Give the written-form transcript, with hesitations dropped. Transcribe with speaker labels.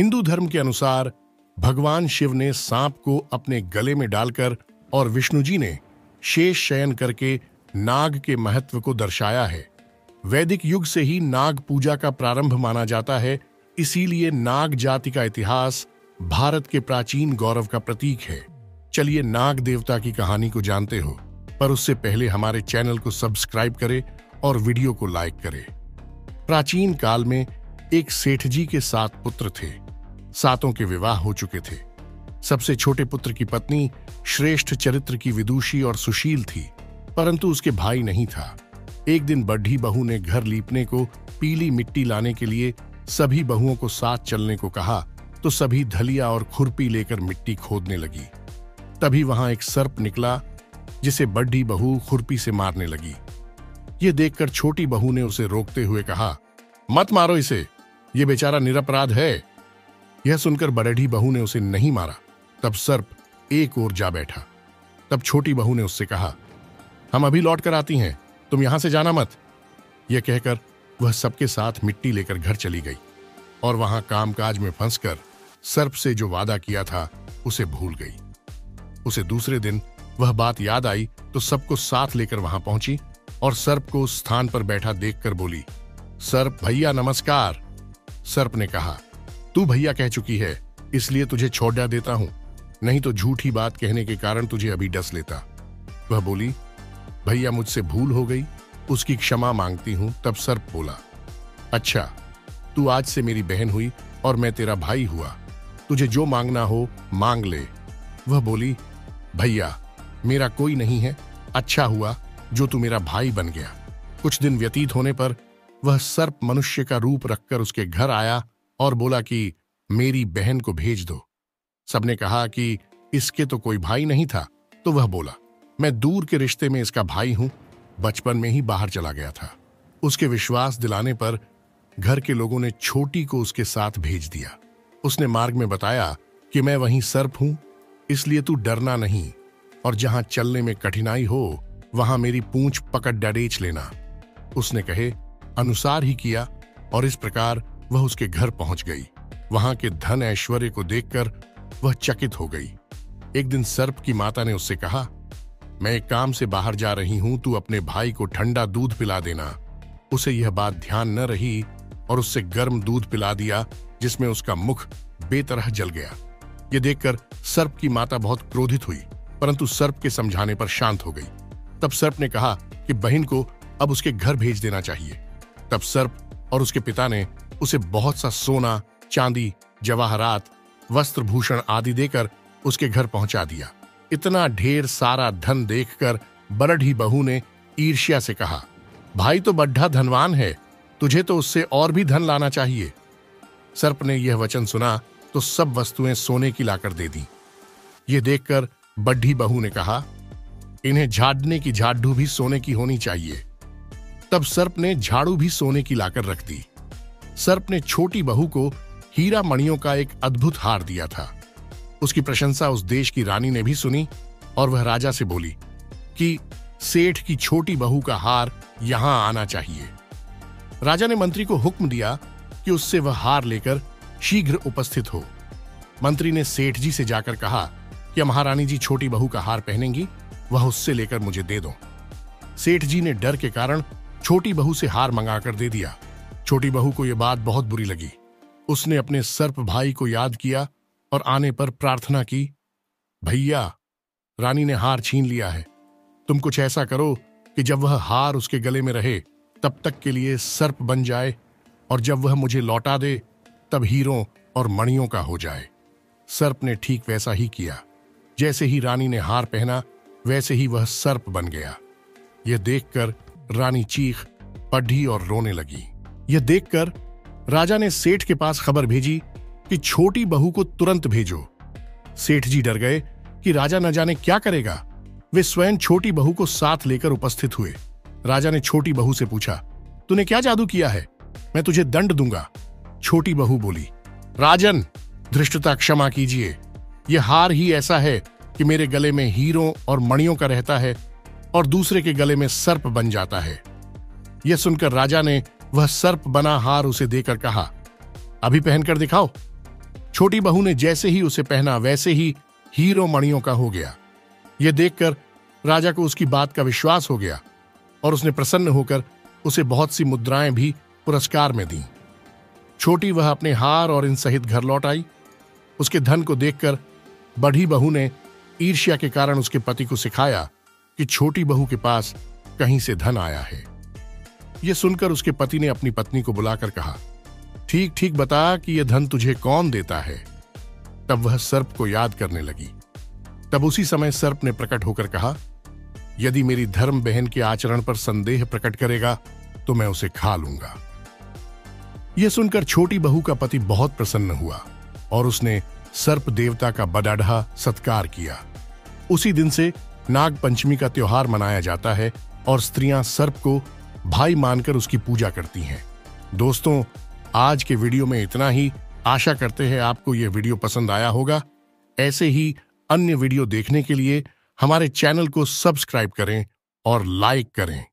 Speaker 1: हिंदू धर्म के अनुसार भगवान शिव ने सांप को अपने गले में डालकर और विष्णु जी ने शेष शयन करके नाग के महत्व को दर्शाया है। वैदिक युग से ही नाग पूजा का प्रारंभ माना जाता है, इसीलिए नाग जाति का इतिहास भारत के प्राचीन गौरव का प्रतीक है। चलिए नाग देवता की कहानी को जानते हो, पर उससे पहले हमारे चैनल को सब्सक्राइब करें और वीडियो को लाइक करें। प्राचीन काल में एक सेठ जी के 7 पुत्र थे। 7 के विवाह हो चुके थे। सबसे छोटे पुत्र की पत्नी श्रेष्ठ चरित्र की विदुषी और सुशील थी, परंतु उसके भाई नहीं था। एक दिन बड़ी बहू ने घर लीपने को पीली मिट्टी लाने के लिए सभी बहुओं को साथ चलने को कहा, तो सभी धलिया और खुरपी लेकर मिट्टी खोदने लगी। तभी वहां एक सर्प निकला, जिसे बड़ी बहू खुरपी से मारने लगी। ये देखकर छोटी बहू ने उसे रोकते हुए कहा, मत मारो इसे, ये बेचारा निरपराध है। यह सुनकर बड़ी बहू ने उसे नहीं मारा। तब सर्प एक ओर जा बैठा। तब छोटी बहू ने उससे कहा, हम अभी लौट कर आती हैं, तुम यहां से जाना मत। यह कहकर वह सबके साथ मिट्टी लेकर घर चली गई और वहां कामकाज में फंसकर सर्प से जो वादा किया था उसे भूल गई। उसे दूसरे दिन वह बात याद आई तो सबको साथ लेकर वहां पहुंची और सर्प को उस स्थान पर बैठा देखकर बोली, सर्प भैया नमस्कार। सर्प ने कहा, तू भैया कह चुकी है, इसलिए तुझे छोड़ देता हूं, नहीं तो झूठी बात कहने के कारण तुझे अभी डस लेता। वह बोली, भैया मुझसे भूल हो गई, उसकी क्षमा मांगती हूं। तब सर्प बोला, अच्छा तू आज से मेरी बहन हुई और मैं तेरा भाई हुआ, तुझे जो मांगना हो मांग ले। वह बोली, भैया मेरा कोई नहीं है, अच्छा हुआ जो तू मेरा भाई बन गया। कुछ दिन व्यतीत होने पर वह सर्प मनुष्य का रूप रखकर उसके घर आया और बोला कि मेरी बहन को भेज दो। सबने कहा कि इसके तो कोई भाई नहीं था, तो वह बोला, मैं दूर के रिश्ते में इसका भाई हूं, बचपन में ही बाहर चला गया था। उसके विश्वास दिलाने पर घर के लोगों ने छोटी को उसके साथ भेज दिया। उसने मार्ग में बताया कि मैं वहीं सर्प हूं, इसलिए तू डरना नहीं, और जहां चलने में कठिनाई हो वहां मेरी पूंछ पकड़ डरेच लेना। उसने कहे अनुसार ही किया और इस प्रकार वह उसके घर पहुंच गई। वहां के धन ऐश्वर्य को देखकर वह चकित हो गई। एक दिन सर्प की माता ने उससे कहा, मैं एक काम से बाहर जा रही हूं, तू अपने भाई को ठंडा दूध पिला देना। उसे यह बात ध्यान न रही और उससे गर्म दूध पिला दिया, जिसमें उसका मुख बेतरह जल गया। यह देखकर सर्प की माता बहुत क्रोधित हुई, परंतु सर्प के समझाने पर शांत हो गई। तब सर्प ने कहा कि बहन को अब उसके घर भेज देना चाहिए। तब सर्प और उसके पिता ने उसे बहुत सा सोना, चांदी, जवाहरात, वस्त्र भूषण आदि देकर उसके घर पहुंचा दिया। इतना ढेर सारा धन देखकर बड़ी बहू ने ईर्ष्या से कहा, भाई तो बड्ढा धनवान है, तुझे तो उससे और भी धन लाना चाहिए। सर्प ने यह वचन सुना तो सब वस्तुएं सोने की लाकर दे दी। यह देखकर बड्ढी बहू ने कहा, इन्हें झाड़ने की झाड़ू भी सोने की होनी चाहिए। तब सर्प ने झाड़ू भी सोने की लाकर रख दी। सर्प ने छोटी बहू को हीरा मणियों का एक अद्भुत हार दिया था। उसकी प्रशंसा उस देश की रानी ने भी सुनी और वह राजा से बोली कि सेठ की छोटी बहू का हार यहां आना चाहिए। राजा ने मंत्री को हुक्म दिया कि उससे वह हार लेकर शीघ्र उपस्थित हो। मंत्री ने सेठ जी से जाकर कहा कि महारानी जी छोटी बहू का हार पहनेंगी, वह उससे लेकर मुझे दे दो। सेठ जी ने डर के कारण छोटी बहू से हार मंगाकर दे दिया। छोटी बहू को यह बात बहुत बुरी लगी। उसने अपने सर्प भाई को याद किया और आने पर प्रार्थना की, भैया रानी ने हार छीन लिया है, तुम कुछ ऐसा करो कि जब वह हार उसके गले में रहे तब तक के लिए सर्प बन जाए, और जब वह मुझे लौटा दे तब हीरों और मणियों का हो जाए। सर्प ने ठीक वैसा ही किया। जैसे ही रानी ने हार पहना वैसे ही वह सर्प बन गया। यह देखकर रानी चीख पड़ी और रोने लगी। यह देखकर राजा ने सेठ के पास खबर भेजी कि छोटी बहू को तुरंत भेजो। सेठ जी डर गए कि राजा न जाने क्या करेगा। वे स्वयं छोटी बहू को साथ लेकर उपस्थित हुए। राजा ने छोटी बहू से पूछा, तूने क्या जादू किया है, मैं तुझे दंड दूंगा। छोटी बहू बोली, राजन धृष्टता क्षमा कीजिए, यह हार ही ऐसा है कि मेरे गले में हीरों और मणियों का रहता है और दूसरे के गले में सर्प बन जाता है। यह सुनकर राजा ने वह सर्प बना हार उसे देकर कहा, अभी पहनकर दिखाओ। छोटी बहू ने जैसे ही उसे पहना वैसे ही हीरो मणियों का हो गया। यह देखकर राजा को उसकी बात का विश्वास हो गया और उसने प्रसन्न होकर उसे बहुत सी मुद्राएं भी पुरस्कार में दी। छोटी वह अपने हार और इन सहित घर लौट आई। उसके धन को देखकर बड़ी बहू ने ईर्ष्या के कारण उसके पति को सिखाया कि छोटी बहू के पास कहीं से धन आया है। यह सुनकर उसके पति ने अपनी पत्नी को बुलाकर कहा, ठीक ठीक बता कि यह धन तुझे कौन देता है। तब वह सर्प को याद करने लगी। तब उसी समय सर्प ने प्रकट होकर कहा, यदि मेरी धर्म बहन के आचरण पर संदेह प्रकट करेगा तो मैं उसे खा लूंगा। यह सुनकर छोटी बहू का पति बहुत प्रसन्न हुआ और उसने सर्प देवता का बड़ाढ़ा सत्कार किया। उसी दिन से नाग पंचमी का त्योहार मनाया जाता है और स्त्रियां सर्प को भाई मानकर उसकी पूजा करती हैं। दोस्तों, आज के वीडियो में इतना ही। आशा करते हैं आपको यह वीडियो पसंद आया होगा। ऐसे ही अन्य वीडियो देखने के लिए हमारे चैनल को सब्सक्राइब करें और लाइक करें।